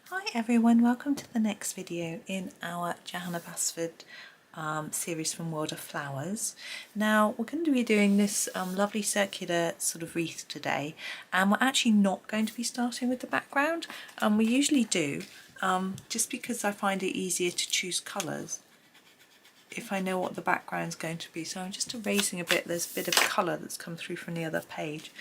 Hi everyone, welcome to the next video in our Johanna Basford series from World of Flowers. Now we're going to be doing this lovely circular sort of wreath today, and we're actually not going to be starting with the background. We usually do, just because I find it easier to choose colours if I know what the background's going to be. So I'm just erasing a bit, there's a bit of colour that's come through from the other page.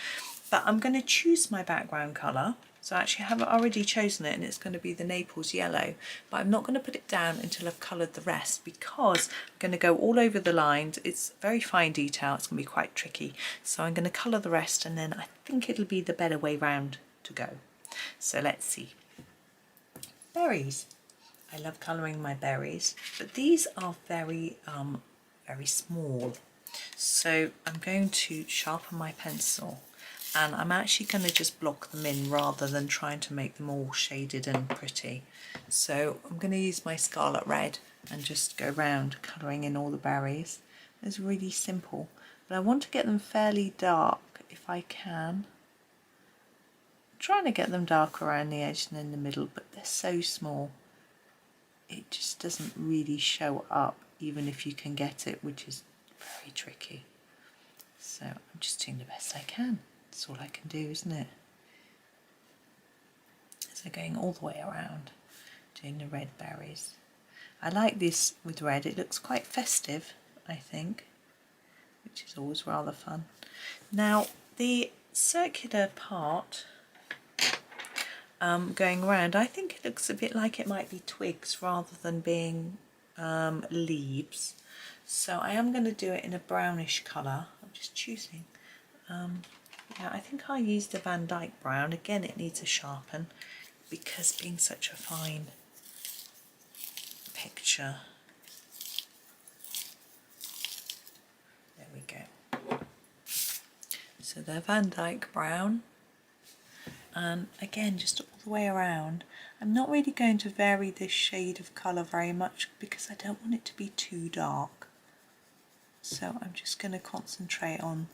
But I'm going to choose my background colour. So actually I have already chosen it, and it's going to be the Naples yellow, but I'm not going to put it down until I've coloured the rest, because I'm going to go all over the lines. It's very fine detail, it's going to be quite tricky. So I'm going to colour the rest, and then I think it'll be the better way round to go. So let's see. Berries. I love colouring my berries, but these are very small. So I'm going to sharpen my pencil, and I'm actually going to just block them in rather than trying to make them all shaded and pretty. So I'm going to use my scarlet red and just go around colouring in all the berries. It's really simple, but I want to get them fairly dark if I can. I'm trying to get them dark around the edge and in the middle, but they're so small. It just doesn't really show up even if you can get it, which is very tricky. So I'm just doing the best I can. That's all I can do, isn't it? So going all the way around, doing the red berries. I like this with red, it looks quite festive, I think, which is always rather fun. Now the circular part going around, I think it looks a bit like it might be twigs rather than being leaves. So I am going to do it in a brownish colour. I'm just choosing. Yeah, I think I'll use the Van Dyck brown. Again, it needs a sharpen because being such a fine picture. There we go. So the Van Dyck brown. And again, just all the way around. I'm not really going to vary this shade of colour very much because I don't want it to be too dark. So I'm just going to concentrate on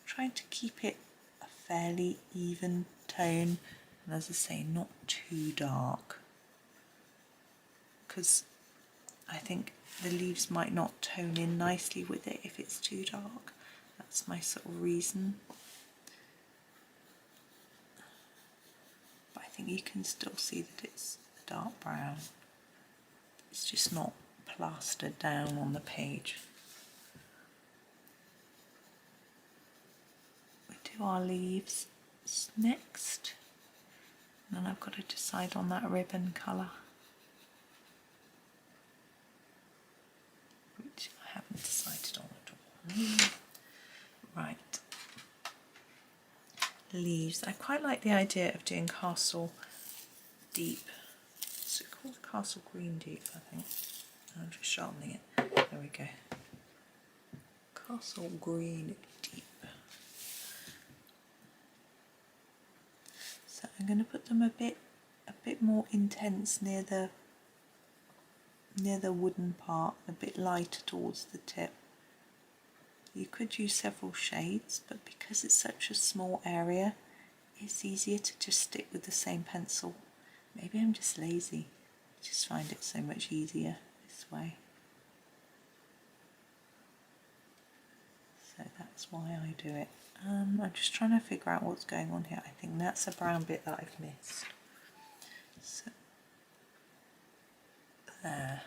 trying to keep it a fairly even tone, and as I say, not too dark, because I think the leaves might not tone in nicely with it if it's too dark. That's my sort of reason. But I think you can still see that it's a dark brown. It's just not plastered down on the page. We do our leaves next, and then I've got to decide on that ribbon colour, which I haven't decided on at all. Right, leaves. I quite like the idea of doing Castle Deep. Is it called Castle Green Deep, I think? I'm just sharpening it. There we go. Castle Green Deep. So I'm going to put them a bit more intense near the wooden part, a bit lighter towards the tip. You could use several shades, but because it's such a small area, it's easier to just stick with the same pencil. Maybe I'm just lazy. I just find it so much easier this way. So that's why I do it. I'm just trying to figure out what's going on here. I think that's a brown bit that I've missed. So there.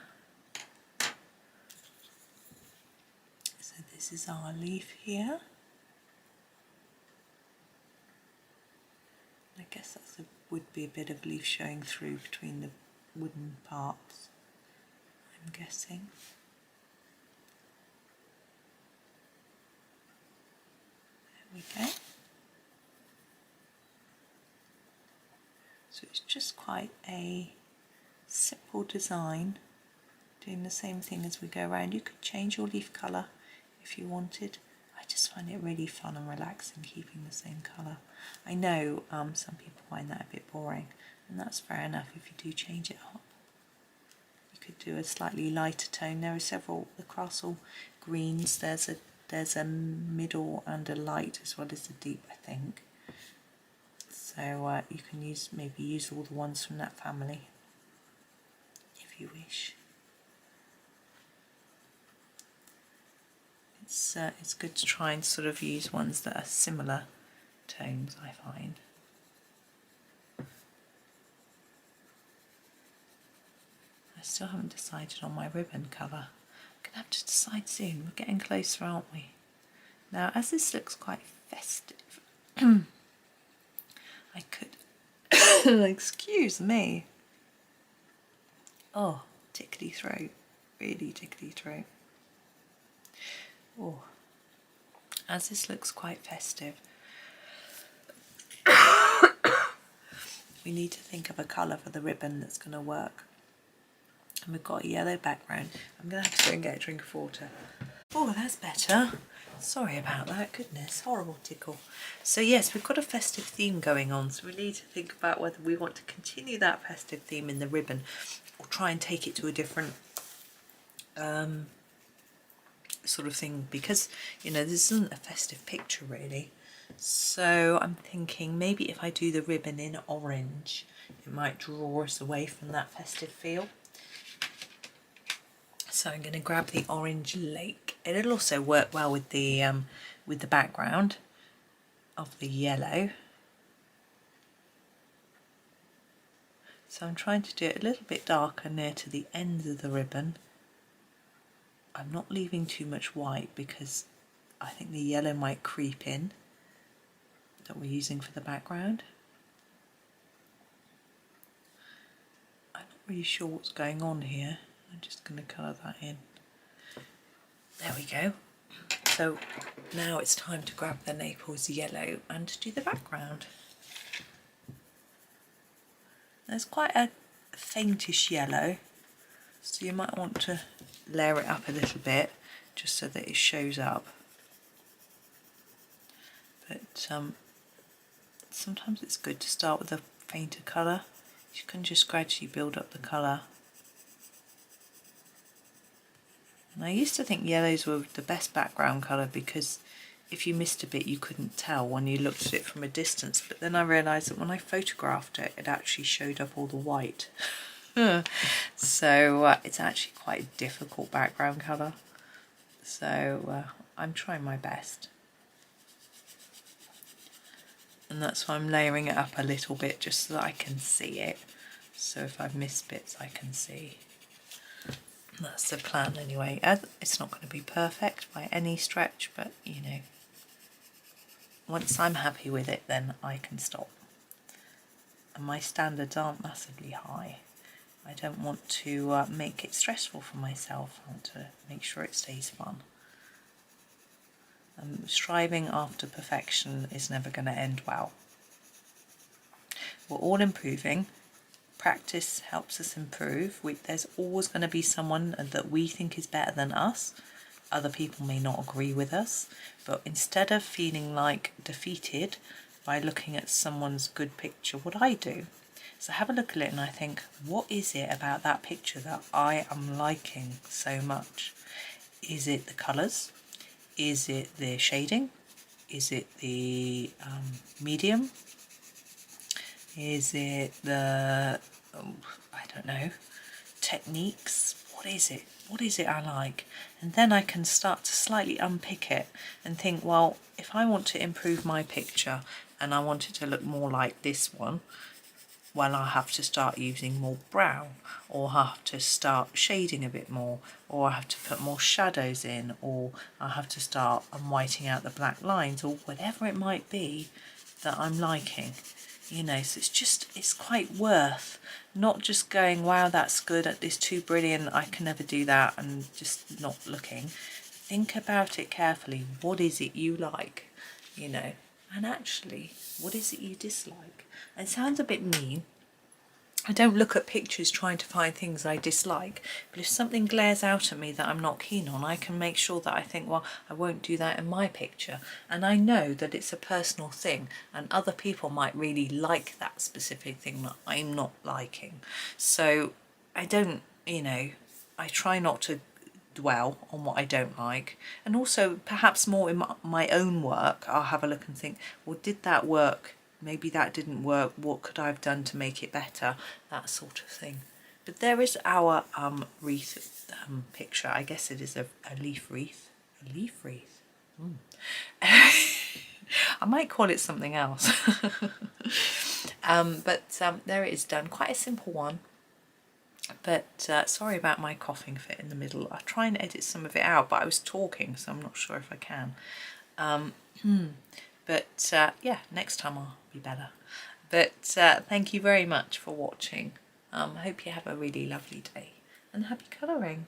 So this is our leaf here. I guess that would be a bit of leaf showing through between the wooden parts, I'm guessing. There we go. So it's just quite a simple design, doing the same thing as we go around. You could change your leaf colour if you wanted. I just find it really fun and relaxing keeping the same colour. I know some people find that a bit boring, and that's fair enough if you do change it up. You could do a slightly lighter tone. There are several, the Castle Greens, there's a middle and a light as well as a deep, I think. So you can maybe use all the ones from that family. if you wish. It's good to try and sort of use ones that are similar tones, I find. I still haven't decided on my ribbon colour. I'm going to have to decide soon. We're getting closer, aren't we? Now, as this looks quite festive, I could, excuse me. Oh, tickly throat, really tickly throat. Oh, as this looks quite festive, we need to think of a colour for the ribbon that's going to work. And we've got a yellow background. I'm going to have to go and get a drink of water. Oh, that's better. Sorry about that, goodness, horrible tickle. So yes, we've got a festive theme going on, so we need to think about whether we want to continue that festive theme in the ribbon or try and take it to a different sort of thing, because, you know, this isn't a festive picture really. So I'm thinking maybe if I do the ribbon in orange, it might draw us away from that festive feel. So I'm going to grab the orange lake. It'll also work well with the background of the yellow. So I'm trying to do it a little bit darker near to the ends of the ribbon. I'm not leaving too much white because I think the yellow might creep in that we're using for the background. I'm not really sure what's going on here. I'm just going to colour that in. There we go. So now it's time to grab the Naples yellow and to do the background. There's quite a faintish yellow, so you might want to layer it up a little bit just so that it shows up. But sometimes it's good to start with a fainter colour. You can just gradually build up the colour. And I used to think yellows were the best background colour because if you missed a bit you couldn't tell when you looked at it from a distance, but then I realised that when I photographed it, it actually showed up all the white. So it's actually quite a difficult background colour. So I'm trying my best. And that's why I'm layering it up a little bit just so that I can see it. So if I've missed bits I can see. That's the plan anyway. It's not going to be perfect by any stretch, but you know, once I'm happy with it then I can stop. And my standards aren't massively high. I don't want to make it stressful for myself. I want to make sure it stays fun. Striving after perfection is never going to end well. We're all improving. Practice helps us improve. There's always going to be someone that we think is better than us. Other people may not agree with us, but instead of feeling like defeated by looking at someone's good picture, what I do is I have a look at it and I think, what is it about that picture that I am liking so much? Is it the colours? Is it the shading? Is it the medium? Is it the, I don't know, techniques? What is it? What is it I like? And then I can start to slightly unpick it and think, well, if I want to improve my picture and I want it to look more like this one, well, I'll have to start using more brown, or I'll have to start shading a bit more, or I have to put more shadows in, or I'll have to start whiting out the black lines, or whatever it might be that I'm liking. You know, so it's quite worth not just going, wow, that's good, it's too brilliant, I can never do that, and just not looking. Think about it carefully. What is it you like, you know, and actually, what is it you dislike? It sounds a bit mean. I don't look at pictures trying to find things I dislike, but if something glares out at me that I'm not keen on, I can make sure that I think, well, I won't do that in my picture. And I know that it's a personal thing and other people might really like that specific thing that I'm not liking. So I don't, you know, I try not to dwell on what I don't like. And also perhaps more in my own work, I'll have a look and think, well, did that work? Maybe that didn't work. What could I have done to make it better? That sort of thing. But there is our wreath picture. I guess it is a leaf wreath. A leaf wreath. I might call it something else. But there it is done. Quite a simple one. But sorry about my coughing fit in the middle. I'll try and edit some of it out, but I was talking, so I'm not sure if I can. But yeah, next time I'll be better. But thank you very much for watching. I hope you have a really lovely day and happy colouring.